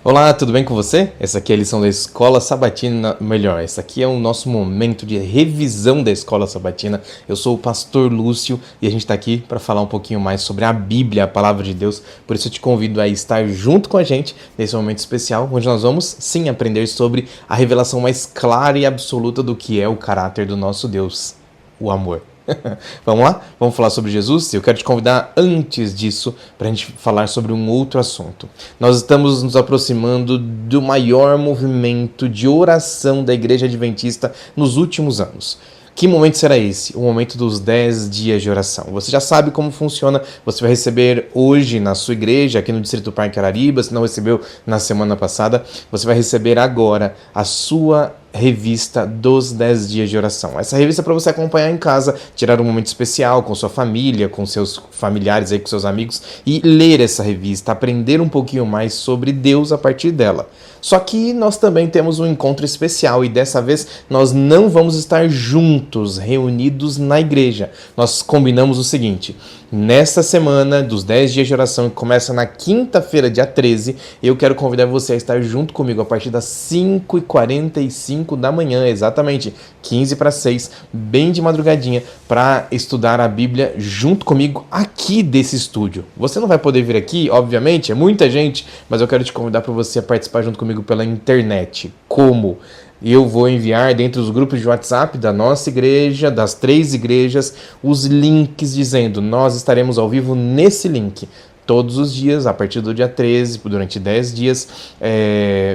Olá, tudo bem com você? Essa aqui é a lição da Escola Sabatina, melhor, esse aqui é o nosso momento de revisão da Escola Sabatina. Eu sou o pastor Lúcio e a gente está aqui para falar um pouquinho mais sobre a Bíblia, a Palavra de Deus. Por isso eu te convido a estar junto com a gente nesse momento especial, onde nós vamos sim aprender sobre a revelação mais clara e absoluta do que é o caráter do nosso Deus, o amor. Vamos lá? Vamos falar sobre Jesus? Eu quero te convidar antes disso para a gente falar sobre um outro assunto. Nós estamos nos aproximando do maior movimento de oração da Igreja Adventista nos últimos anos. Que momento será esse? O momento dos 10 dias de oração. Você já sabe como funciona, você vai receber hoje na sua igreja, aqui no Distrito Parque Arariba, se não recebeu na semana passada, você vai receber agora a sua revista dos 10 dias de oração. Essa revista é para você acompanhar em casa, tirar um momento especial com sua família, com seus familiares, aí, com seus amigos e ler essa revista, aprender um pouquinho mais sobre Deus a partir dela. Só que nós também temos um encontro especial e dessa vez nós não vamos estar juntos, reunidos na igreja. Nós combinamos o seguinte: nesta semana dos 10 dias de oração, que começa na quinta-feira, dia 13, eu quero convidar você a estar junto comigo a partir das 5h45 da manhã, exatamente 15 para 6, bem de madrugadinha, para estudar a Bíblia junto comigo aqui desse estúdio. Você não vai poder vir aqui, obviamente, é muita gente, mas eu quero te convidar para você participar junto comigo pela internet. Como? Eu vou enviar dentro dos grupos de WhatsApp da nossa igreja, das 3 igrejas, os links dizendo: nós estaremos ao vivo nesse link. Todos os dias, a partir do dia 13, durante 10 dias,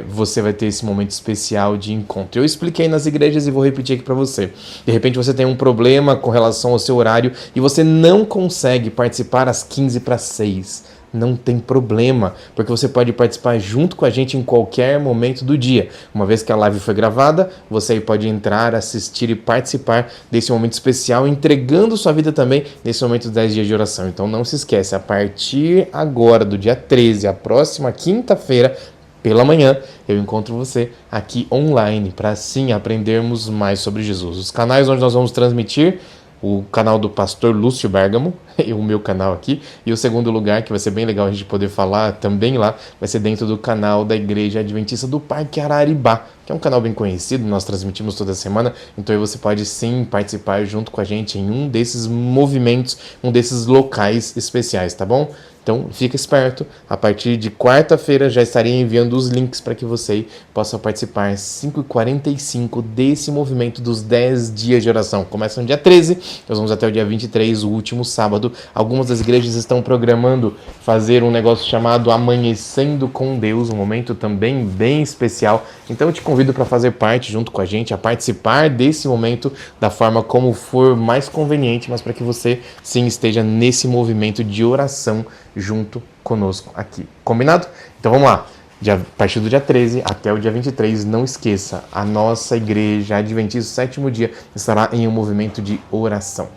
você vai ter esse momento especial de encontro. Eu expliquei nas igrejas e vou repetir aqui para você. De repente você tem um problema com relação ao seu horário e você não consegue participar às 15 para 6. Não tem problema, porque você pode participar junto com a gente em qualquer momento do dia. Uma vez que a live foi gravada, você aí pode entrar, assistir e participar desse momento especial, entregando sua vida também nesse momento dos 10 dias de oração. Então não se esquece, a partir agora, do dia 13, a próxima quinta-feira, pela manhã, eu encontro você aqui online para assim aprendermos mais sobre Jesus. Os canais onde nós vamos transmitir: o canal do pastor Lúcio Bergamo, e o meu canal aqui, e o segundo lugar, que vai ser bem legal a gente poder falar também lá, vai ser dentro do canal da Igreja Adventista do Parque Araribá, que é um canal bem conhecido, nós transmitimos toda semana, então aí você pode sim participar junto com a gente em um desses movimentos, um desses locais especiais, tá bom? Então fica esperto, a partir de quarta-feira já estarei enviando os links para que você possa participar às 5h45 desse movimento dos 10 dias de oração. Começa no dia 13, nós vamos até o dia 23, o último sábado. Algumas das igrejas estão programando fazer um negócio chamado Amanhecendo com Deus, um momento também bem especial. Então eu te convido para fazer parte junto com a gente, a participar desse momento da forma como for mais conveniente, mas para que você sim esteja nesse movimento de oração junto conosco aqui. Combinado? Então vamos lá. A partir do dia 13 até o dia 23, não esqueça, a nossa igreja Adventista Sétimo Dia estará em um movimento de oração.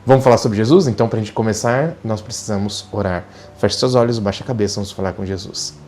Vamos falar sobre Jesus? Então, para a gente começar, nós precisamos orar. Feche seus olhos, baixa a cabeça, vamos falar com Jesus.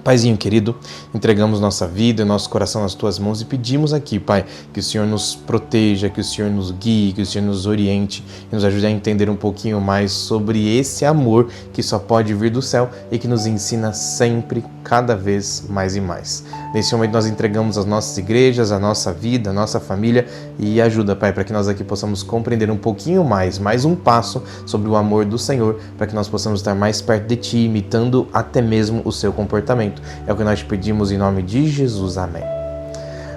Paizinho querido, entregamos nossa vida e nosso coração nas Tuas mãos e pedimos aqui, Pai, que o Senhor nos proteja, que o Senhor nos guie, que o Senhor nos oriente e nos ajude a entender um pouquinho mais sobre esse amor que só pode vir do céu e que nos ensina sempre, cada vez mais e mais. Nesse momento nós entregamos as nossas igrejas, a nossa vida, a nossa família e ajuda, Pai, para que nós aqui possamos compreender um pouquinho mais um passo sobre o amor do Senhor, para que nós possamos estar mais perto de Ti, imitando até mesmo o Seu comportamento. É o que nós te pedimos em nome de Jesus. Amém.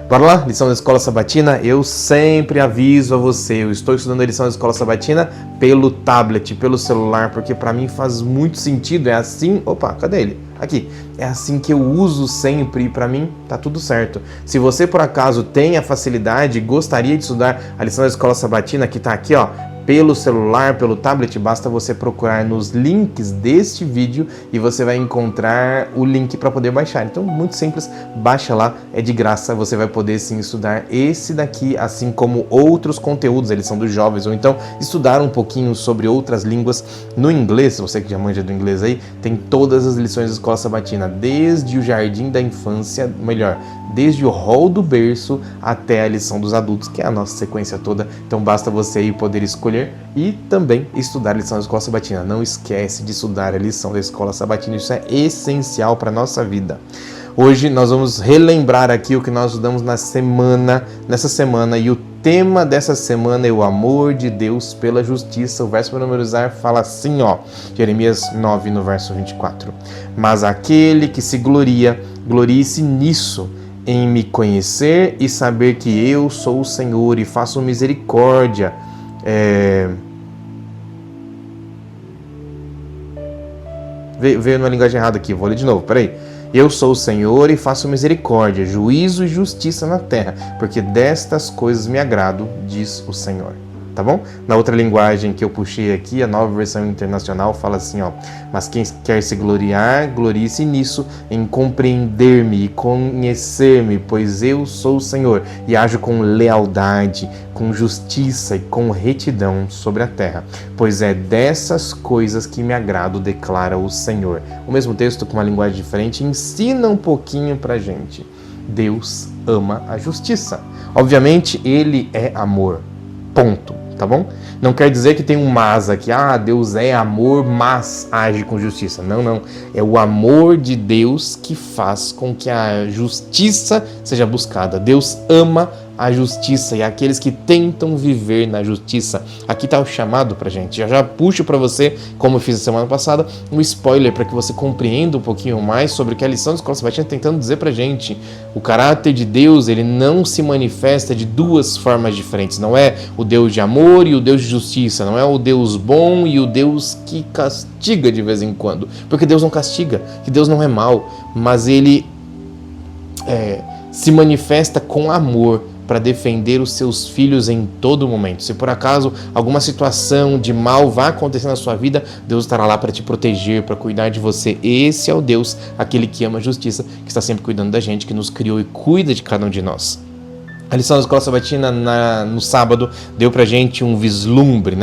Bora lá, lição da Escola Sabatina. Eu sempre aviso a você, eu estou estudando a lição da Escola Sabatina pelo tablet, pelo celular, porque para mim faz muito sentido, é assim... Opa, cadê ele? Aqui, é assim que eu uso sempre e para mim tá tudo certo. Se você por acaso tem a facilidade e gostaria de estudar a lição da Escola Sabatina, que tá aqui, ó, pelo celular, pelo tablet, basta você procurar nos links deste vídeo e você vai encontrar o link para poder baixar. Então, muito simples, baixa lá, é de graça, você vai poder sim estudar esse daqui, assim como outros conteúdos, eles são dos jovens, ou então estudar um pouquinho sobre outras línguas no inglês. Você que já manja do inglês aí, tem todas as lições da Escola Sabatina, desde o jardim da infância, melhor, desde o hall do berço até a lição dos adultos, que é a nossa sequência toda. Então basta você aí poder escolher e também estudar a lição da Escola Sabatina. Não esquece de estudar a lição da Escola Sabatina, isso é essencial para a nossa vida. Hoje nós vamos relembrar aqui o que nós estudamos nessa semana, e o tema dessa semana é o amor de Deus pela justiça. O verso para memorizar fala assim, Jeremias 9, no verso 24. Mas aquele que se gloria, glorie-se nisso, em me conhecer e saber que eu sou o Senhor e faço misericórdia. Veio numa linguagem errada aqui, vou ler de novo, peraí. Eu sou o Senhor e faço misericórdia, juízo e justiça na terra, porque destas coisas me agrado, diz o Senhor. Tá bom? Na outra linguagem que eu puxei aqui, a Nova Versão Internacional fala assim, mas quem quer se gloriar, glorie-se nisso, em compreender-me e conhecer-me, pois eu sou o Senhor e ajo com lealdade, com justiça e com retidão sobre a terra, pois é dessas coisas que me agrado, declara o Senhor. O mesmo texto com uma linguagem diferente ensina um pouquinho pra gente. Deus ama a justiça. Obviamente, Ele é amor. Ponto. Tá bom? Não quer dizer que tem um mas aqui, Deus é amor, mas age com justiça. Não. É o amor de Deus que faz com que a justiça seja buscada. Deus ama a justiça e aqueles que tentam viver na justiça. Aqui está o chamado pra gente. Já puxo para você, como eu fiz a semana passada, um spoiler para que você compreenda um pouquinho mais sobre o que a lição da Escola Sabatina está tentando dizer pra gente. O caráter de Deus, ele não se manifesta de duas formas diferentes. Não é o Deus de amor e o Deus de justiça. Não é o Deus bom e o Deus que castiga de vez em quando. Porque Deus não castiga, que Deus não é mau, mas ele se manifesta com amor para defender os seus filhos em todo momento. Se por acaso alguma situação de mal vai acontecer na sua vida, Deus estará lá para te proteger, para cuidar de você. Esse é o Deus, aquele que ama a justiça, que está sempre cuidando da gente, que nos criou e cuida de cada um de nós. A lição da Escola Sabatina no sábado deu pra gente um vislumbre,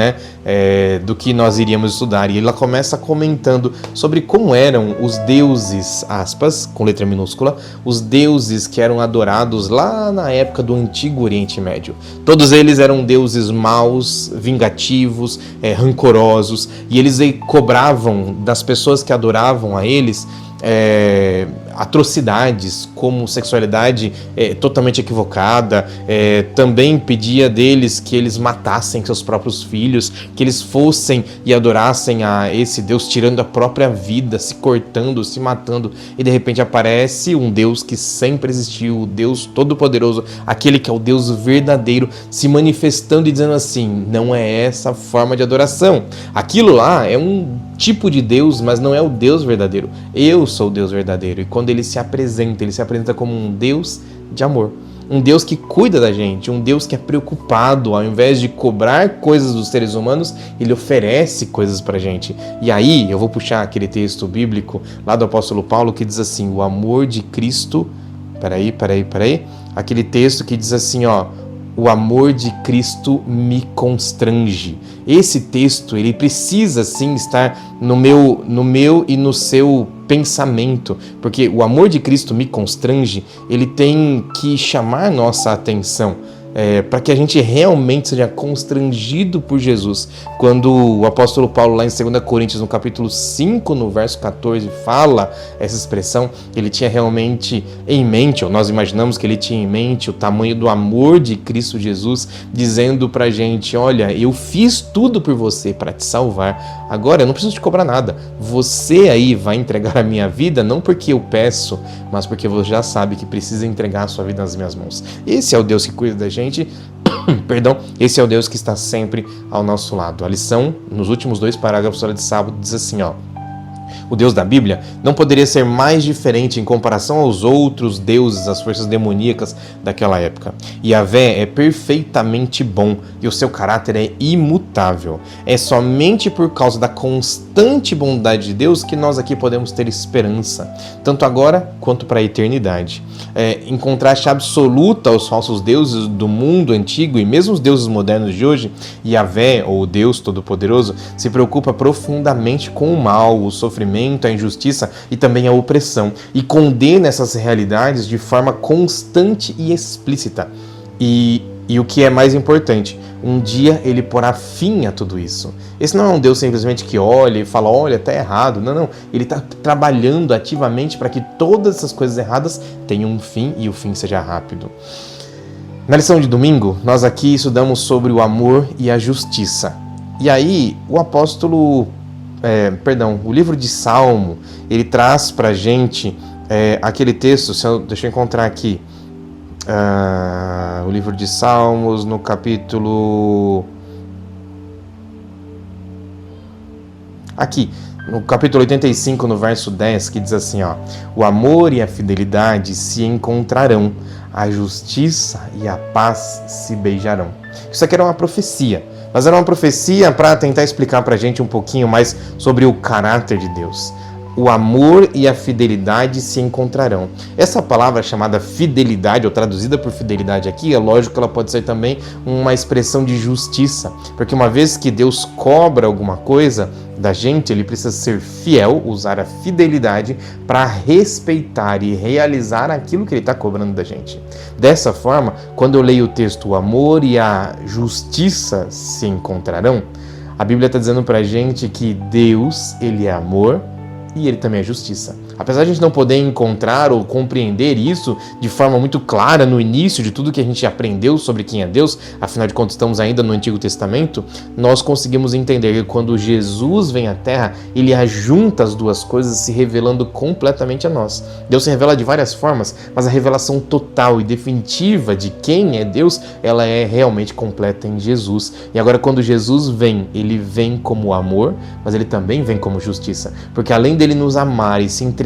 do que nós iríamos estudar. E ela começa comentando sobre como eram os deuses, aspas, com letra minúscula, os deuses que eram adorados lá na época do Antigo Oriente Médio. Todos eles eram deuses maus, vingativos, rancorosos, e eles cobravam das pessoas que adoravam a eles atrocidades como sexualidade totalmente equivocada, também pedia deles que eles matassem seus próprios filhos, que eles fossem e adorassem a esse Deus tirando a própria vida, se cortando, se matando, e de repente aparece um Deus que sempre existiu, o Deus Todo-Poderoso, aquele que é o Deus verdadeiro, se manifestando e dizendo assim, não é essa forma de adoração, aquilo lá é um tipo de Deus, mas não é o Deus verdadeiro, eu sou o Deus verdadeiro. E quando ele se apresenta como um Deus de amor, um Deus que cuida da gente, um Deus que é preocupado, ao invés de cobrar coisas dos seres humanos, ele oferece coisas pra gente. E aí eu vou puxar aquele texto bíblico lá do apóstolo Paulo que diz assim, o amor de Cristo, aquele texto que diz assim, o amor de Cristo me constrange. Esse texto, ele precisa sim estar no meu e no seu pensamento, porque o amor de Cristo me constrange, ele tem que chamar nossa atenção. Para que a gente realmente seja constrangido por Jesus. Quando o apóstolo Paulo, lá em 2 Coríntios, no capítulo 5, no verso 14, fala essa expressão, ele tinha realmente em mente, ou nós imaginamos que ele tinha em mente o tamanho do amor de Cristo Jesus, dizendo pra gente, olha, eu fiz tudo por você para te salvar, agora eu não preciso te cobrar nada, você aí vai entregar a minha vida, não porque eu peço, mas porque você já sabe que precisa entregar a sua vida nas minhas mãos. Esse é o Deus que cuida da gente, esse é o Deus que está sempre ao nosso lado. A lição, nos últimos 2 parágrafos de sábado, diz assim, o Deus da Bíblia não poderia ser mais diferente em comparação aos outros deuses, as forças demoníacas daquela época. Yahvé é perfeitamente bom e o seu caráter é imutável. É somente por causa da constante bondade de Deus que nós aqui podemos ter esperança, tanto agora quanto para a eternidade. Em contraste absoluto aos falsos deuses do mundo antigo e mesmo os deuses modernos de hoje, Yahvé, ou Deus Todo-Poderoso, se preocupa profundamente com o mal, o sofrimento, a injustiça e também a opressão, e condena essas realidades de forma constante e explícita. E E o que é mais importante, um dia ele porá fim a tudo isso. Esse não é um Deus simplesmente que olha e fala, olha, tá errado. Não. Ele está trabalhando ativamente para que todas essas coisas erradas tenham um fim e o fim seja rápido. Na lição de domingo, nós aqui estudamos sobre o amor e a justiça. E aí, o livro de Salmo, ele traz pra gente aquele texto, deixa eu encontrar aqui, o livro de Salmos, no capítulo 85, no verso 10, que diz assim, ó: o amor e a fidelidade se encontrarão, a justiça e a paz se beijarão. Isso aqui era uma profecia, mas era uma profecia para tentar explicar pra gente um pouquinho mais sobre o caráter de Deus. O amor e a fidelidade se encontrarão. Essa palavra chamada fidelidade, ou traduzida por fidelidade aqui, é lógico que ela pode ser também uma expressão de justiça, porque uma vez que Deus cobra alguma coisa da gente, ele precisa ser fiel, usar a fidelidade para respeitar e realizar aquilo que ele está cobrando da gente. Dessa forma, quando eu leio o texto, o amor e a justiça se encontrarão, a Bíblia está dizendo para a gente que Deus, ele é amor, e ele também é justiça. Apesar de a gente não poder encontrar ou compreender isso de forma muito clara no início de tudo que a gente aprendeu sobre quem é Deus, afinal de contas estamos ainda no Antigo Testamento, nós conseguimos entender que quando Jesus vem à Terra, ele ajunta as duas coisas, se revelando completamente a nós. Deus se revela de várias formas, mas a revelação total e definitiva de quem é Deus, ela é realmente completa em Jesus. E agora quando Jesus vem, ele vem como amor, mas ele também vem como justiça, porque além dele nos amar e se entregar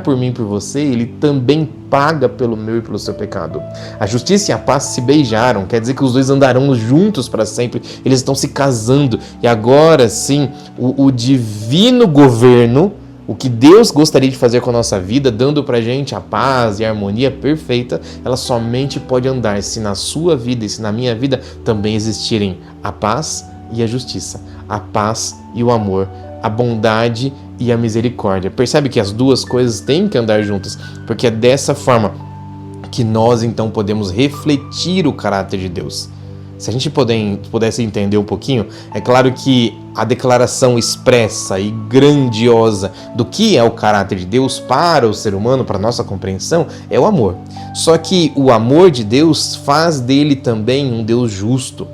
por mim e por você, ele também paga pelo meu e pelo seu pecado. A justiça e a paz se beijaram, quer dizer que os dois andarão juntos para sempre, eles estão se casando, e agora sim, o divino governo, o que Deus gostaria de fazer com a nossa vida, dando pra gente a paz e a harmonia perfeita, ela somente pode andar se na sua vida e se na minha vida também existirem a paz e a justiça, a paz e o amor, a bondade e a misericórdia. Percebe que as duas coisas têm que andar juntas, porque é dessa forma que nós então podemos refletir o caráter de Deus. Se a gente pudesse entender um pouquinho, é claro que a declaração expressa e grandiosa do que é o caráter de Deus para o ser humano, para a nossa compreensão, é o amor. Só que o amor de Deus faz dele também um Deus justo.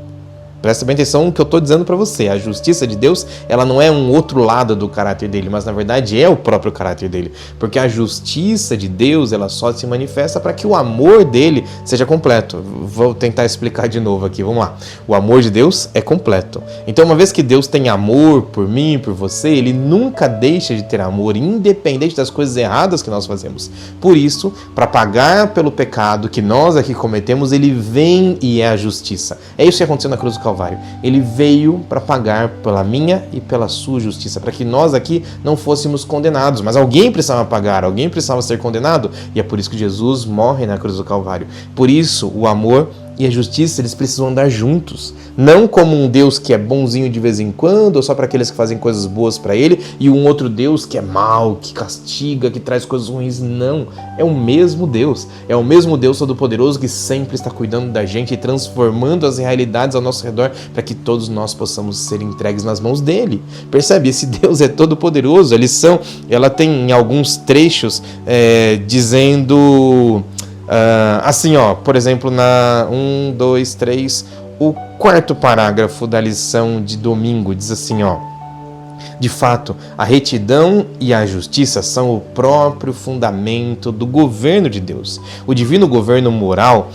Presta bem atenção no que eu estou dizendo para você. A justiça de Deus, ela não é um outro lado do caráter dele, mas na verdade é o próprio caráter dele. Porque a justiça de Deus, ela só se manifesta para que o amor dele seja completo. Vou tentar explicar de novo aqui, vamos lá. O amor de Deus é completo. Então, uma vez que Deus tem amor por mim, por você, ele nunca deixa de ter amor, independente das coisas erradas que nós fazemos. Por isso, para pagar pelo pecado que nós aqui cometemos, ele vem e é a justiça. É isso que aconteceu na cruz do Calvário. Ele veio para pagar pela minha e pela sua justiça, para que nós aqui não fôssemos condenados, mas alguém precisava pagar, alguém precisava ser condenado, e é por isso que Jesus morre na cruz do Calvário. Por isso, o amor e a justiça, eles precisam andar juntos, não como um Deus que é bonzinho de vez em quando, ou só para aqueles que fazem coisas boas para ele, e um outro Deus que é mau, que castiga, que traz coisas ruins. Não, é o mesmo Deus Todo-Poderoso que sempre está cuidando da gente e transformando as realidades ao nosso redor para que todos nós possamos ser entregues nas mãos dele. Percebe? Esse Deus é todo-poderoso. Ela tem em alguns trechos dizendo assim, ó, por exemplo, na 1, 2, 3, o quarto parágrafo da lição de domingo diz assim, ó: de fato, a retidão e a justiça são o próprio fundamento do governo de Deus. O divino governo moral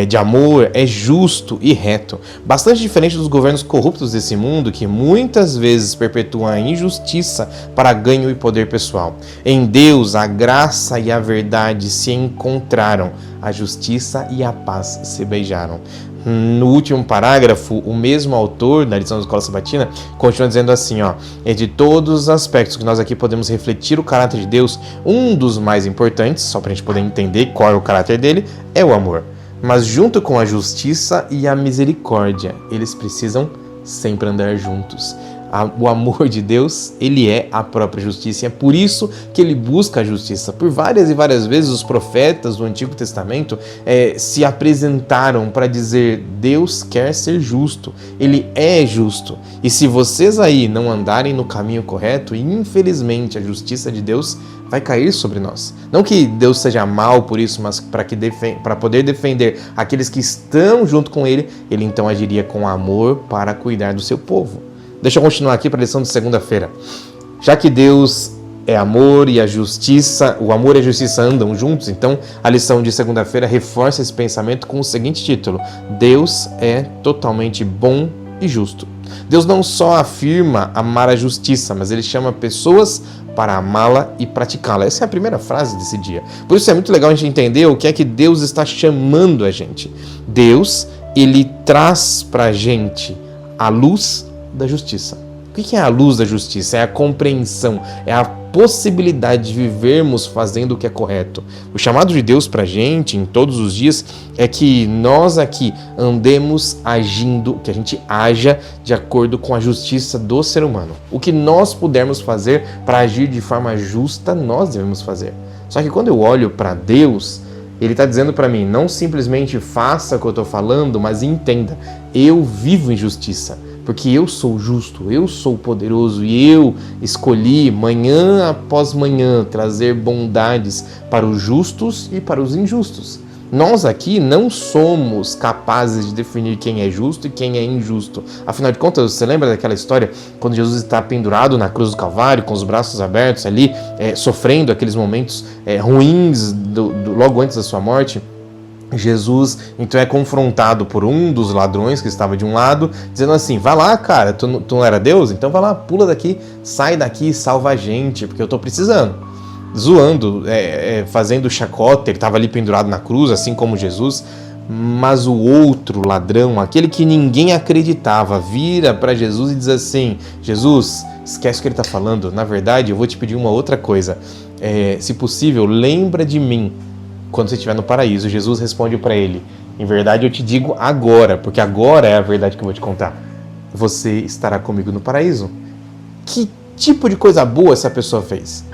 de amor é justo e reto, bastante diferente dos governos corruptos desse mundo que muitas vezes perpetuam a injustiça para ganho e poder pessoal. Em Deus, a graça e a verdade se encontraram, a justiça e a paz se beijaram. No último parágrafo, o mesmo autor da lição da Escola Sabatina continua dizendo assim, ó: de todos os aspectos que nós aqui podemos refletir o caráter de Deus, um dos mais importantes, só para a gente poder entender qual é o caráter dele, é o amor. Mas junto com a justiça e a misericórdia, eles precisam sempre andar juntos. O amor de Deus, ele é a própria justiça, e é por isso que ele busca a justiça. Por várias e várias vezes os profetas do Antigo Testamento se apresentaram para dizer: Deus quer ser justo, ele é justo, e se vocês aí não andarem no caminho correto, infelizmente a justiça de Deus vai cair sobre nós. Não que Deus seja mal por isso, mas para poder defender aqueles que estão junto com ele, ele então agiria com amor para cuidar do seu povo. Deixa eu continuar aqui para a lição de segunda-feira. Já que Deus é amor e a justiça, o amor e a justiça andam juntos, então a lição de segunda-feira reforça esse pensamento com o seguinte título: Deus é totalmente bom e justo. Deus não só afirma amar a justiça, mas ele chama pessoas para amá-la e praticá-la. Essa é a primeira frase desse dia. Por isso é muito legal a gente entender o que é que Deus está chamando a gente. Deus, ele traz para a gente a luz da justiça. O que é a luz da justiça? É a compreensão, é a possibilidade de vivermos fazendo o que é correto. O chamado de Deus para a gente, em todos os dias, é que nós aqui andemos agindo, que a gente haja de acordo com a justiça do ser humano. O que nós pudermos fazer para agir de forma justa, nós devemos fazer. Só que quando eu olho para Deus, ele está dizendo para mim: não simplesmente faça o que eu estou falando, mas entenda, eu vivo em justiça. Porque eu sou justo, eu sou poderoso e eu escolhi manhã após manhã trazer bondades para os justos e para os injustos. Nós aqui não somos capazes de definir quem é justo e quem é injusto. Afinal de contas, você lembra daquela história quando Jesus está pendurado na cruz do Calvário, com os braços abertos ali, sofrendo aqueles momentos ruins logo antes da sua morte? Jesus então é confrontado por um dos ladrões que estava de um lado, dizendo assim: vai lá, cara, tu não era Deus? Então vai lá, pula daqui, sai daqui e salva a gente, porque eu tô precisando. Zoando, fazendo chacota, ele estava ali pendurado na cruz, assim como Jesus. Mas o outro ladrão, aquele que ninguém acreditava, vira para Jesus e diz assim: Jesus, esquece o que ele está falando, na verdade eu vou te pedir uma outra coisa, se possível, lembra de mim quando você estiver no paraíso. Jesus responde para ele: em verdade eu te digo agora, porque agora é a verdade que eu vou te contar, você estará comigo no paraíso. Que tipo de coisa boa essa pessoa fez?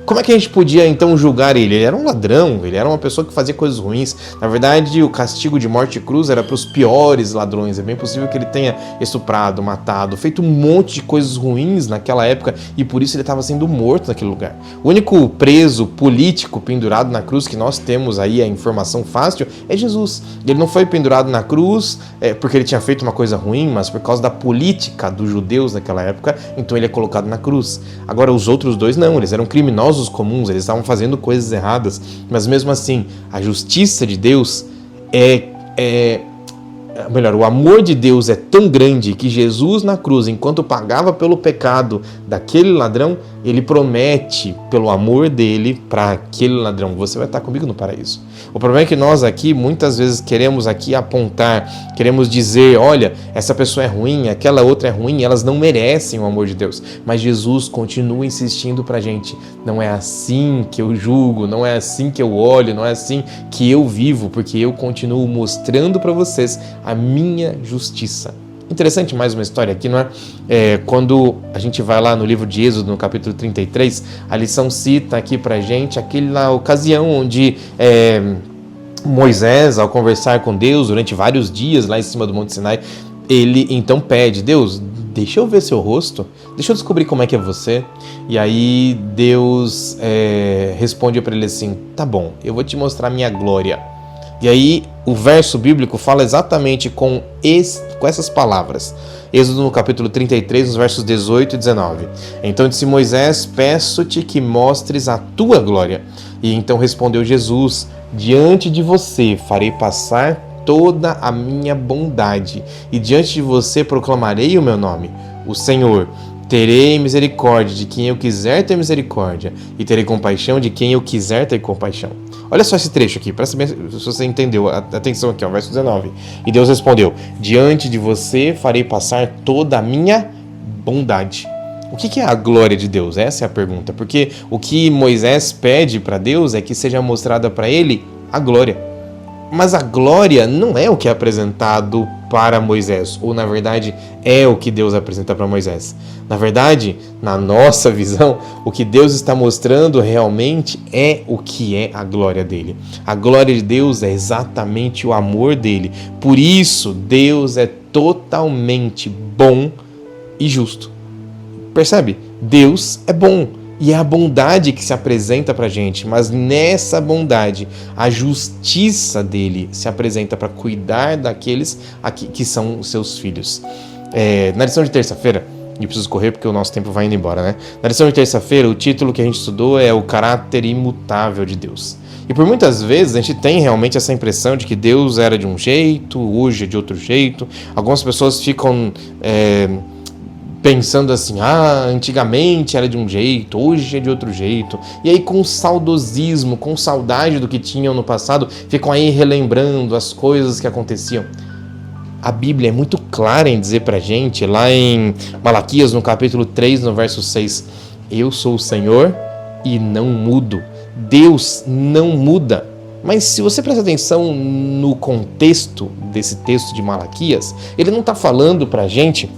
Como é que a gente podia então julgar ele? Ele era um ladrão, ele era uma pessoa que fazia coisas ruins. Na verdade, o castigo de morte e cruz era para os piores ladrões. É bem possível que ele tenha estuprado, matado, feito um monte de coisas ruins naquela época, e por isso ele estava sendo morto naquele lugar. O único preso político pendurado na cruz que nós temos aí, a informação fácil, é Jesus. Ele não foi pendurado na cruz porque ele tinha feito uma coisa ruim, mas por causa da política dos judeus naquela época, então ele é colocado na cruz. Agora, os outros dois não, eles eram criminosos comuns, eles estavam fazendo coisas erradas, mas mesmo assim, a justiça de Deus o amor de Deus é tão grande que Jesus na cruz, enquanto pagava pelo pecado daquele ladrão, ele promete, pelo amor dele, para aquele ladrão: você vai estar comigo no paraíso. O problema é que nós aqui, muitas vezes, queremos aqui apontar, queremos dizer: olha, essa pessoa é ruim, aquela outra é ruim, elas não merecem o amor de Deus. Mas Jesus continua insistindo pra gente: não é assim que eu julgo, não é assim que eu olho, não é assim que eu vivo, porque eu continuo mostrando para vocês a minha justiça. Interessante mais uma história aqui, não é? Quando a gente vai lá no livro de Êxodo, no capítulo 33, a lição cita aqui pra gente aquela ocasião onde Moisés, ao conversar com Deus durante vários dias lá em cima do Monte Sinai, ele então pede: Deus, deixa eu ver seu rosto, deixa eu descobrir como é que é você. E aí Deus responde para ele assim: tá bom, eu vou te mostrar minha glória. E aí o verso bíblico fala exatamente com essas palavras. Êxodo no capítulo 33, nos versos 18 e 19. Então disse Moisés: peço-te que mostres a tua glória. E então respondeu Jesus: diante de você farei passar toda a minha bondade, e diante de você proclamarei o meu nome, o Senhor. Terei misericórdia de quem eu quiser ter misericórdia, e terei compaixão de quem eu quiser ter compaixão. Olha só esse trecho aqui, presta bem se você entendeu. Atenção aqui, ó, verso 19. E Deus respondeu: diante de você farei passar toda a minha bondade. O que é a glória de Deus? Essa é a pergunta. Porque o que Moisés pede para Deus é que seja mostrada para ele a glória. Mas a glória não é o que é apresentado para Moisés, ou na verdade é o que Deus apresenta para Moisés. Na verdade, na nossa visão, o que Deus está mostrando realmente é o que é a glória dele. A glória de Deus é exatamente o amor dele. Por isso, Deus é totalmente bom e justo. Percebe? Deus é bom. E é a bondade que se apresenta para a gente, mas nessa bondade, a justiça dele se apresenta para cuidar daqueles que são seus filhos. Na lição de terça-feira, e preciso correr porque o nosso tempo vai indo embora, né? Na lição de terça-feira, o título que a gente estudou é o caráter imutável de Deus. E por muitas vezes a gente tem realmente essa impressão de que Deus era de um jeito, hoje é de outro jeito. Algumas pessoas ficam pensando assim, antigamente era de um jeito, hoje é de outro jeito. E aí com saudosismo, com saudade do que tinham no passado, ficam aí relembrando as coisas que aconteciam. A Bíblia é muito clara em dizer pra gente, lá em Malaquias, no capítulo 3, no verso 6, eu sou o Senhor e não mudo. Deus não muda. Mas se você prestar atenção no contexto desse texto de Malaquias, ele não está falando pra gente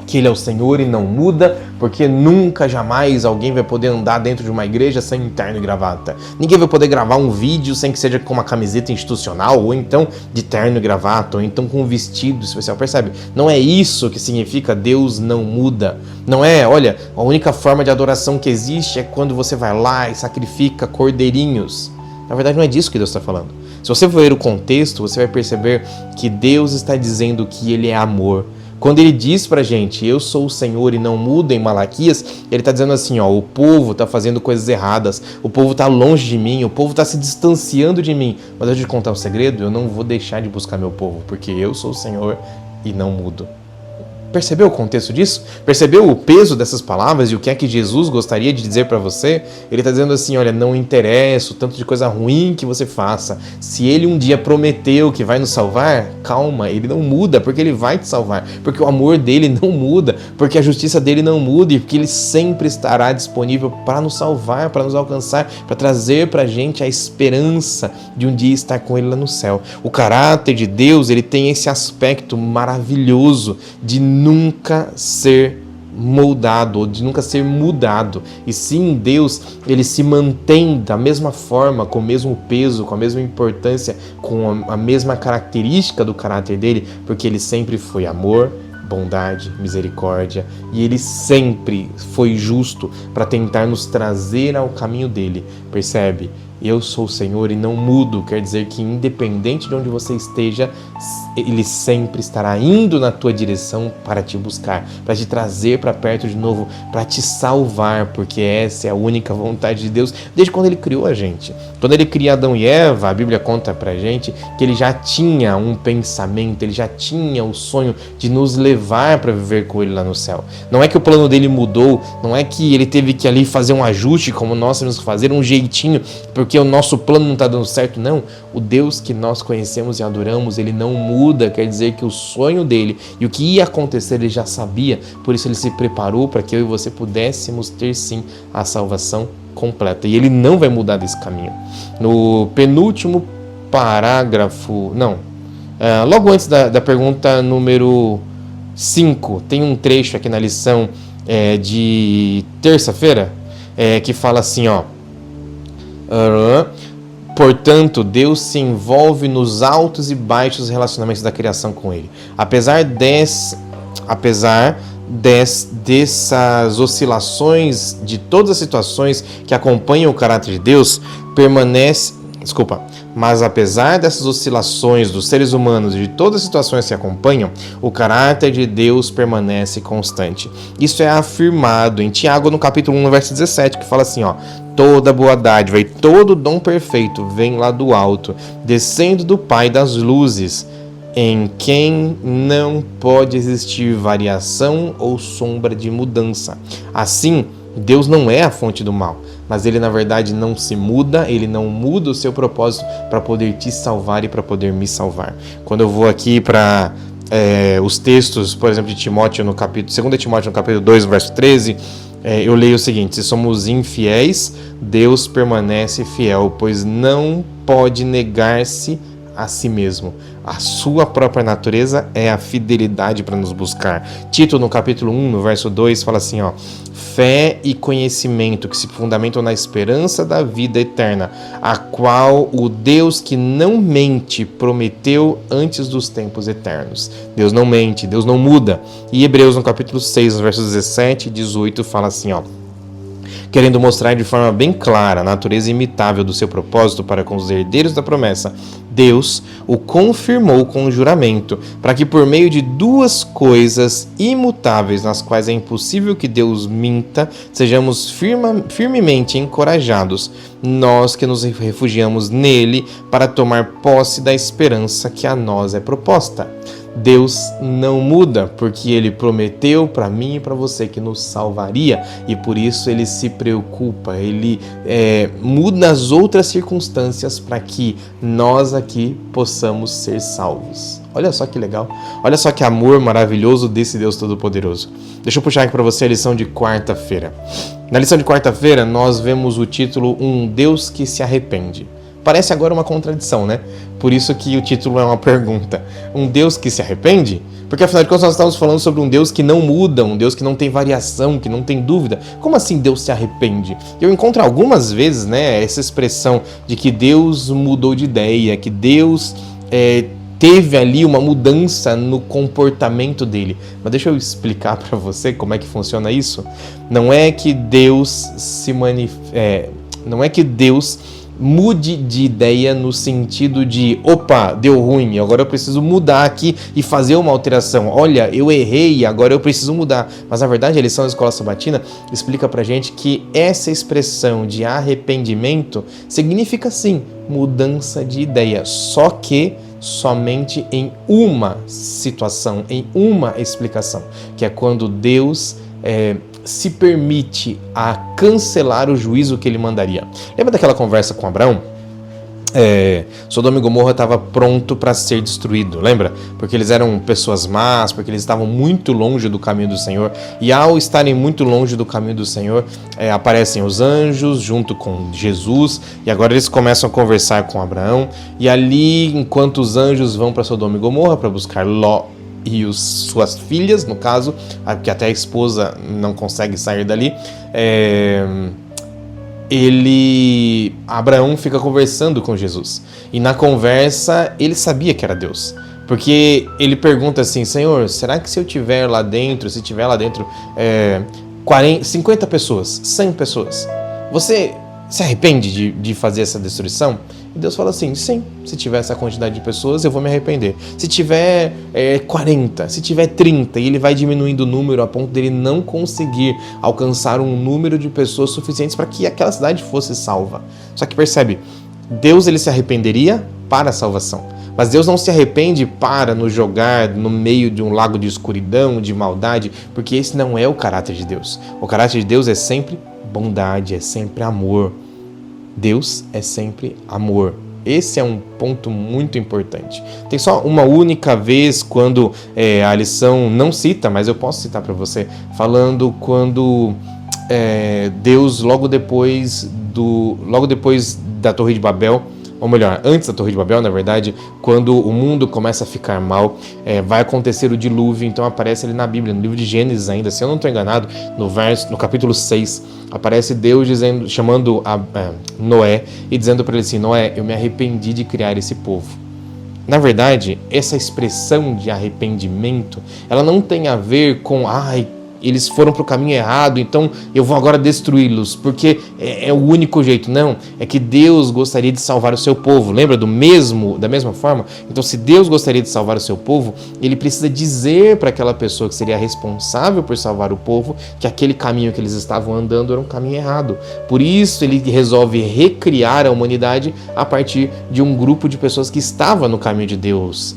que ele é o Senhor e não muda, porque nunca, jamais alguém vai poder andar dentro de uma igreja sem terno e gravata. Ninguém vai poder gravar um vídeo sem que seja com uma camiseta institucional, ou então de terno e gravata, ou então com um vestido especial, percebe? Não é isso que significa Deus não muda. Não é, olha, a única forma de adoração que existe é quando você vai lá e sacrifica cordeirinhos. Na verdade não é disso que Deus está falando. Se você for ver o contexto, você vai perceber que Deus está dizendo que ele é amor. Quando ele diz pra gente, eu sou o Senhor e não muda em Malaquias, ele está dizendo assim, o povo está fazendo coisas erradas, o povo está longe de mim, o povo está se distanciando de mim. Mas eu vou te contar um segredo, eu não vou deixar de buscar meu povo, porque eu sou o Senhor e não mudo. Percebeu o contexto disso? Percebeu o peso dessas palavras e o que é que Jesus gostaria de dizer para você? Ele está dizendo assim, olha, não interessa o tanto de coisa ruim que você faça. Se ele um dia prometeu que vai nos salvar, calma, ele não muda, porque ele vai te salvar. Porque o amor dele não muda, porque a justiça dele não muda e porque ele sempre estará disponível para nos salvar, para nos alcançar, para trazer para a gente a esperança de um dia estar com ele lá no céu. O caráter de Deus, ele tem esse aspecto maravilhoso de nunca ser moldado, ou de nunca ser mudado. E sim, Deus, ele se mantém da mesma forma, com o mesmo peso, com a mesma importância, com a mesma característica do caráter dele, porque ele sempre foi amor, bondade, misericórdia, e ele sempre foi justo para tentar nos trazer ao caminho dele. Percebe? Eu sou o Senhor e não mudo, quer dizer que independente de onde você esteja, ele sempre estará indo na tua direção para te buscar, para te trazer para perto de novo, para te salvar, porque essa é a única vontade de Deus desde quando ele criou a gente. Quando ele cria Adão e Eva, a Bíblia conta pra gente que ele já tinha um pensamento, ele já tinha o sonho de nos levar para viver com ele lá no céu. Não é que o plano dele mudou, não é que ele teve que ali fazer um ajuste como nós temos que fazer, um jeitinho, porque o nosso plano não está dando certo, não. O Deus que nós conhecemos e adoramos, ele não muda, quer dizer que o sonho dele e o que ia acontecer ele já sabia, por isso ele se preparou para que eu e você pudéssemos ter sim a salvação completa, e ele não vai mudar desse caminho. No penúltimo parágrafo, logo antes da pergunta número 5, tem um trecho aqui na lição de terça-feira que fala assim, portanto, Deus se envolve nos altos e baixos relacionamentos da criação com ele. Apesar dessas oscilações, de todas as situações que acompanham o caráter de Deus, mas apesar dessas oscilações dos seres humanos e de todas as situações que acompanham, o caráter de Deus permanece constante. Isso é afirmado em Tiago, no capítulo 1, no verso 17, que fala assim, toda boa dádiva e todo dom perfeito vem lá do alto, descendo do Pai das luzes, em quem não pode existir variação ou sombra de mudança. Assim, Deus não é a fonte do mal, mas ele na verdade não se muda, ele não muda o seu propósito para poder te salvar e para poder me salvar. Quando eu vou aqui para os textos, por exemplo, de Timóteo, 2 Timóteo no capítulo 2, verso 13, eu leio o seguinte: se somos infiéis, Deus permanece fiel, pois não pode negar-se a si mesmo. A sua própria natureza é a fidelidade para nos buscar. Tito, no capítulo 1, no verso 2, fala assim, ó: fé e conhecimento que se fundamentam na esperança da vida eterna, a qual o Deus que não mente prometeu antes dos tempos eternos. Deus não mente, Deus não muda. E Hebreus, no capítulo 6, no versos 17 e 18, fala assim, ó: querendo mostrar de forma bem clara a natureza imitável do seu propósito para com os herdeiros da promessa, Deus o confirmou com um juramento, para que por meio de duas coisas imutáveis, nas quais é impossível que Deus minta, sejamos firmemente encorajados, nós que nos refugiamos nele, para tomar posse da esperança que a nós é proposta. Deus não muda, porque Ele prometeu para mim e para você que nos salvaria, e por isso Ele se preocupa, Ele muda as outras circunstâncias para que nós aqui possamos ser salvos. Olha só que legal, olha só que amor maravilhoso desse Deus Todo-Poderoso. Deixa eu puxar aqui para você a lição de quarta-feira. Na lição de quarta-feira nós vemos o título Um Deus que se arrepende. Parece agora uma contradição, né? Por isso que o título é uma pergunta. Um Deus que se arrepende? Porque afinal de contas nós estamos falando sobre um Deus que não muda, um Deus que não tem variação, que não tem dúvida. Como assim Deus se arrepende? Eu encontro algumas vezes, né, essa expressão de que Deus mudou de ideia, que Deus teve ali uma mudança no comportamento dele. Mas deixa eu explicar para você como é que funciona isso. Não é que Deus não é que Deus mude de ideia no sentido de, opa, deu ruim, agora eu preciso mudar aqui e fazer uma alteração. Olha, eu errei, agora eu preciso mudar. Mas na verdade a lição da Escola Sabatina explica pra gente que essa expressão de arrependimento significa sim mudança de ideia, só que somente em uma situação, em uma explicação, que é quando Deus se permite a cancelar o juízo que ele mandaria. Lembra daquela conversa com Abraão? Sodoma e Gomorra estava pronto para ser destruído, lembra? Porque eles eram pessoas más, porque eles estavam muito longe do caminho do Senhor, e ao estarem muito longe do caminho do Senhor, aparecem os anjos junto com Jesus, e agora eles começam a conversar com Abraão, e ali, enquanto os anjos vão para Sodoma e Gomorra para buscar Ló e suas filhas, no caso, que até a esposa não consegue sair dali, Abraão fica conversando com Jesus. E na conversa, ele sabia que era Deus. Porque ele pergunta assim, Senhor, será que se eu tiver lá dentro, 50 pessoas, 100 pessoas, você se arrepende de fazer essa destruição? E Deus fala assim, sim, se tiver essa quantidade de pessoas, eu vou me arrepender. Se tiver 40, se tiver 30, e ele vai diminuindo o número a ponto dele não conseguir alcançar um número de pessoas suficientes para que aquela cidade fosse salva. Só que percebe, Deus ele se arrependeria para a salvação. Mas Deus não se arrepende para nos jogar no meio de um lago de escuridão, de maldade, porque esse não é o caráter de Deus. O caráter de Deus é sempre bondade, é sempre amor. Deus é sempre amor. Esse é um ponto muito importante. Tem só uma única vez quando a lição não cita, mas eu posso citar para você, falando quando Deus, logo depois da Torre de Babel, ou melhor, antes da Torre de Babel, na verdade, quando o mundo começa a ficar mal, vai acontecer o dilúvio, então aparece ali na Bíblia, no livro de Gênesis ainda, se eu não estou enganado, no capítulo 6, aparece Deus chamando Noé e dizendo para ele assim, Noé, eu me arrependi de criar esse povo. Na verdade, essa expressão de arrependimento, ela não tem a ver com, eles foram para o caminho errado, então eu vou agora destruí-los, porque é o único jeito. Não, é que Deus gostaria de salvar o seu povo. Lembra da mesma forma? Então, se Deus gostaria de salvar o seu povo, ele precisa dizer para aquela pessoa que seria responsável por salvar o povo que aquele caminho que eles estavam andando era um caminho errado. Por isso, ele resolve recriar a humanidade a partir de um grupo de pessoas que estava no caminho de Deus.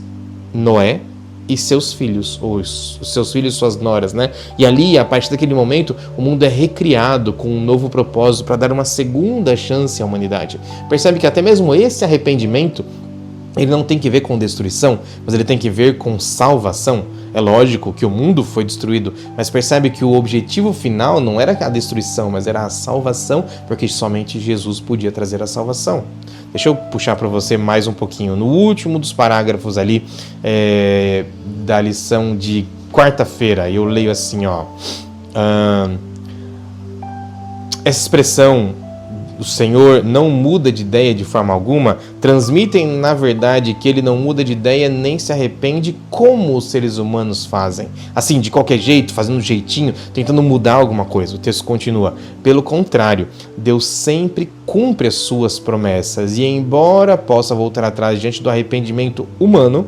Noé e seus filhos, ou os seus filhos e suas noras, né? E ali, a partir daquele momento, o mundo é recriado com um novo propósito para dar uma segunda chance à humanidade. Percebe que até mesmo esse arrependimento ele não tem que ver com destruição, mas ele tem que ver com salvação. É lógico que o mundo foi destruído, mas percebe que o objetivo final não era a destruição, mas era a salvação, porque somente Jesus podia trazer a salvação. Deixa eu puxar para você mais um pouquinho. No último dos parágrafos ali da lição de quarta-feira, eu leio assim, ó. Essa expressão, o Senhor não muda de ideia de forma alguma, transmitem, na verdade, que ele não muda de ideia nem se arrepende como os seres humanos fazem. Assim, de qualquer jeito, fazendo um jeitinho, tentando mudar alguma coisa. O texto continua. Pelo contrário, Deus sempre cumpre as suas promessas e, embora possa voltar atrás diante do arrependimento humano,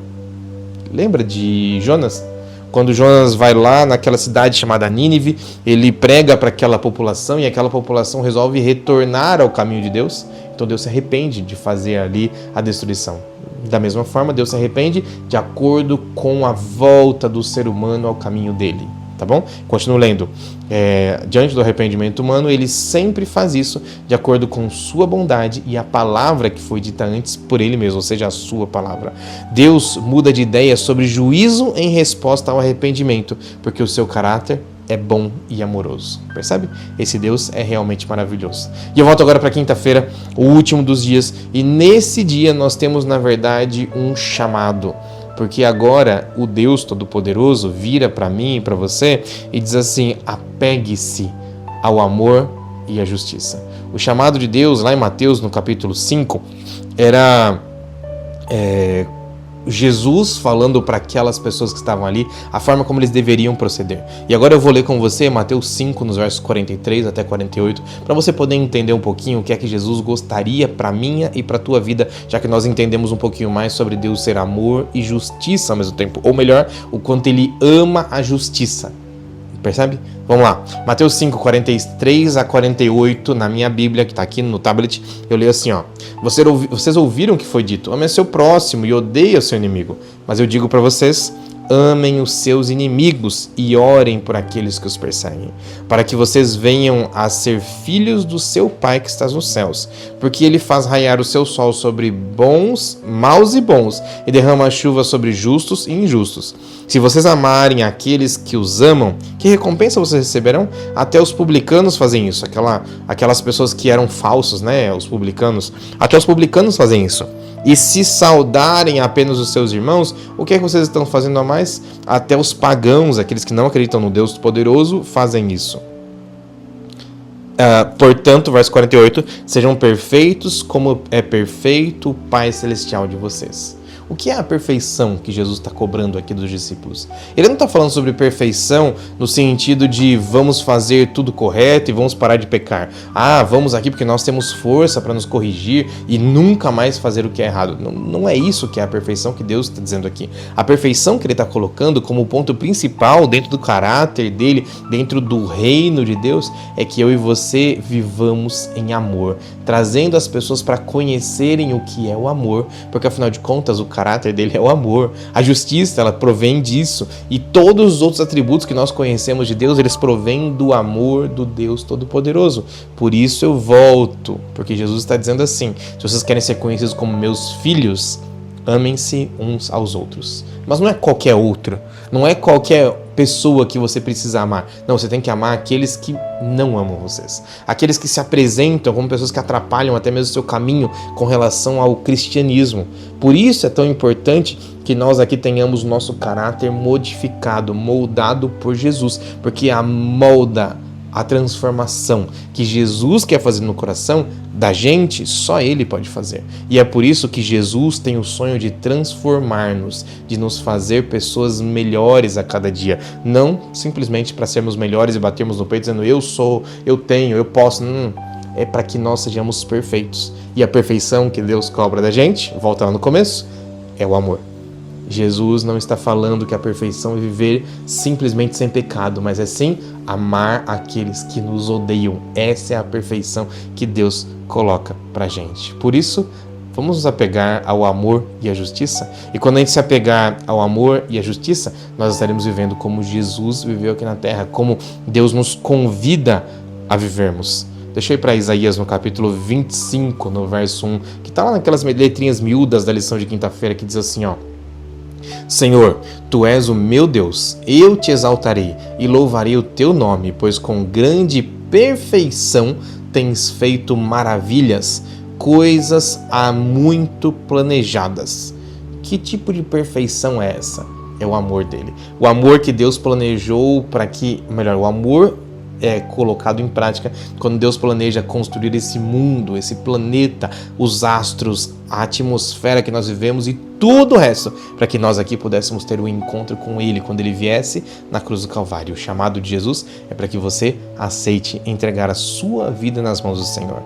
lembra de Jonas? Quando Jonas vai lá naquela cidade chamada Nínive, ele prega para aquela população e aquela população resolve retornar ao caminho de Deus. Então Deus se arrepende de fazer ali a destruição. Da mesma forma, Deus se arrepende de acordo com a volta do ser humano ao caminho dele. Tá bom? Continuo lendo. Diante do arrependimento humano, ele sempre faz isso de acordo com sua bondade e a palavra que foi dita antes por ele mesmo, ou seja, a sua palavra. Deus muda de ideia sobre juízo em resposta ao arrependimento, porque o seu caráter é bom e amoroso. Percebe? Esse Deus é realmente maravilhoso. E eu volto agora para quinta-feira, o último dos dias, e nesse dia nós temos, na verdade, um chamado. Porque agora o Deus Todo-Poderoso vira para mim e para você e diz assim: apegue-se ao amor e à justiça. O chamado de Deus, lá em Mateus, no capítulo 5, era Jesus falando para aquelas pessoas que estavam ali a forma como eles deveriam proceder. E agora eu vou ler com você Mateus 5, nos versos 43 até 48, para você poder entender um pouquinho o que é que Jesus gostaria para minha e para tua vida, já que nós entendemos um pouquinho mais sobre Deus ser amor e justiça ao mesmo tempo, ou melhor, o quanto ele ama a justiça. Percebe? Vamos lá. Mateus 5, 43 a 48, na minha Bíblia, que está aqui no tablet, eu leio assim, ó. Vocês ouviram o que foi dito: ame o seu próximo e odeie o seu inimigo. Mas eu digo para vocês: amem os seus inimigos e orem por aqueles que os perseguem, para que vocês venham a ser filhos do seu Pai que está nos céus, porque ele faz raiar o seu sol sobre maus e bons, e derrama a chuva sobre justos e injustos. Se vocês amarem aqueles que os amam, que recompensa vocês receberão? Até os publicanos fazem isso. Aquelas pessoas que eram falsos, né? Os publicanos. Até os publicanos fazem isso. E se saudarem apenas os seus irmãos, o que é que vocês estão fazendo a mais? Até os pagãos, aqueles que não acreditam no Deus Poderoso, fazem isso. Portanto, verso 48, sejam perfeitos como é perfeito o Pai Celestial de vocês. O que é a perfeição que Jesus está cobrando aqui dos discípulos? Ele não está falando sobre perfeição no sentido de vamos fazer tudo correto e vamos parar de pecar. Vamos aqui porque nós temos força para nos corrigir e nunca mais fazer o que é errado. Não é isso que é a perfeição que Deus está dizendo aqui. A perfeição que ele está colocando como ponto principal dentro do caráter dele, dentro do reino de Deus, é que eu e você vivamos em amor, trazendo as pessoas para conhecerem o que é o amor, porque afinal de contas o caráter dele é o amor. A justiça, ela provém disso. E todos os outros atributos que nós conhecemos de Deus, eles provêm do amor do Deus Todo-Poderoso. Por isso eu volto, porque Jesus está dizendo assim: se vocês querem ser conhecidos como meus filhos, amem-se uns aos outros. Mas não é qualquer outro, não é qualquer pessoa que você precisa amar. Não, você tem que amar aqueles que não amam vocês. Aqueles que se apresentam como pessoas que atrapalham até mesmo o seu caminho com relação ao cristianismo. Por isso é tão importante que nós aqui tenhamos nosso caráter modificado, moldado por Jesus, porque a transformação que Jesus quer fazer no coração da gente, só Ele pode fazer. E é por isso que Jesus tem o sonho de transformar-nos, de nos fazer pessoas melhores a cada dia. Não simplesmente para sermos melhores e batermos no peito dizendo eu sou, eu tenho, eu posso. É para que nós sejamos perfeitos. E a perfeição que Deus cobra da gente, volta lá no começo, é o amor. Jesus não está falando que a perfeição é viver simplesmente sem pecado, mas é sim amar aqueles que nos odeiam. Essa é a perfeição que Deus coloca pra gente. Por isso, vamos nos apegar ao amor e à justiça. E quando a gente se apegar ao amor e à justiça, nós estaremos vivendo como Jesus viveu aqui na terra, como Deus nos convida a vivermos. Deixa eu ir para Isaías no capítulo 25, no verso 1, que está lá naquelas letrinhas miúdas da lição de quinta-feira, que diz assim, ó: Senhor, Tu és o meu Deus, eu te exaltarei e louvarei o Teu nome, pois com grande perfeição tens feito maravilhas, coisas há muito planejadas. Que tipo de perfeição é essa? É o amor dele. O amor que Deus planejou para que... Melhor, o amor é colocado em prática quando Deus planeja construir esse mundo, esse planeta, os astros, a atmosfera que nós vivemos e tudo o resto, para que nós aqui pudéssemos ter um encontro com Ele quando Ele viesse na cruz do Calvário. O chamado de Jesus é para que você aceite entregar a sua vida nas mãos do Senhor.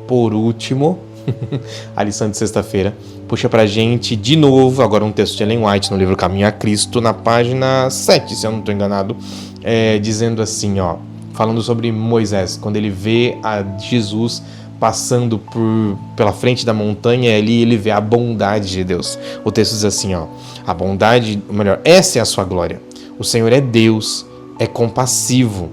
Por último, a lição de sexta-feira puxa pra gente de novo, agora um texto de Ellen White no livro Caminho a Cristo, na página 7, se eu não estou enganado, dizendo assim, ó, falando sobre Moisés, quando ele vê a Jesus passando pela frente da montanha, e ali ele vê a bondade de Deus. O texto diz assim, ó, a bondade, ou melhor, essa é a sua glória. O Senhor é Deus, é compassivo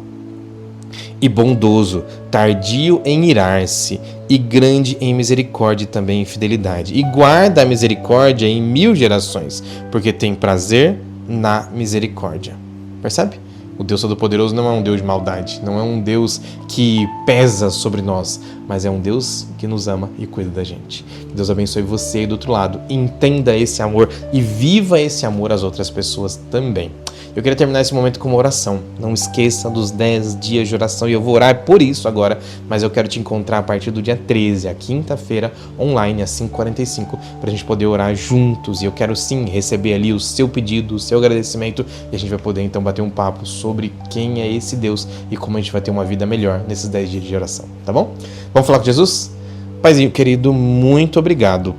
e bondoso, tardio em irar-se e grande em misericórdia e também em fidelidade. E guarda a misericórdia em 1000 gerações, porque tem prazer na misericórdia. Percebe? O Deus Todo-Poderoso não é um Deus de maldade, não é um Deus que pesa sobre nós, mas é um Deus que nos ama e cuida da gente. Que Deus abençoe você aí do outro lado, entenda esse amor e viva esse amor às outras pessoas também. Eu queria terminar esse momento com uma oração. Não esqueça dos 10 dias de oração e eu vou orar por isso agora, mas eu quero te encontrar a partir do dia 13, a quinta-feira, online, às 5h45, para a gente poder orar juntos. E eu quero sim receber ali o seu pedido, o seu agradecimento e a gente vai poder então bater um papo sobre quem é esse Deus e como a gente vai ter uma vida melhor nesses 10 dias de oração, tá bom? Vamos falar com Jesus? Paizinho querido, muito obrigado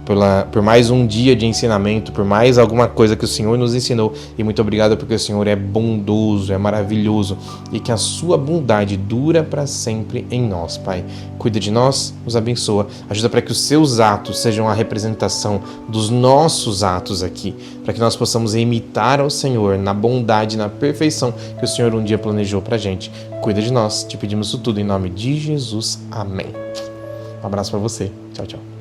por mais um dia de ensinamento, por mais alguma coisa que o Senhor nos ensinou e muito obrigado porque o Senhor é bondoso, é maravilhoso e que a sua bondade dura para sempre em nós, Pai. Cuida de nós, nos abençoa, ajuda para que os seus atos sejam a representação dos nossos atos aqui, para que nós possamos imitar ao Senhor na bondade, na perfeição que o Senhor um dia planejou para a gente. Cuida de nós, te pedimos isso tudo em nome de Jesus. Amém. Um abraço para você. Tchau, tchau.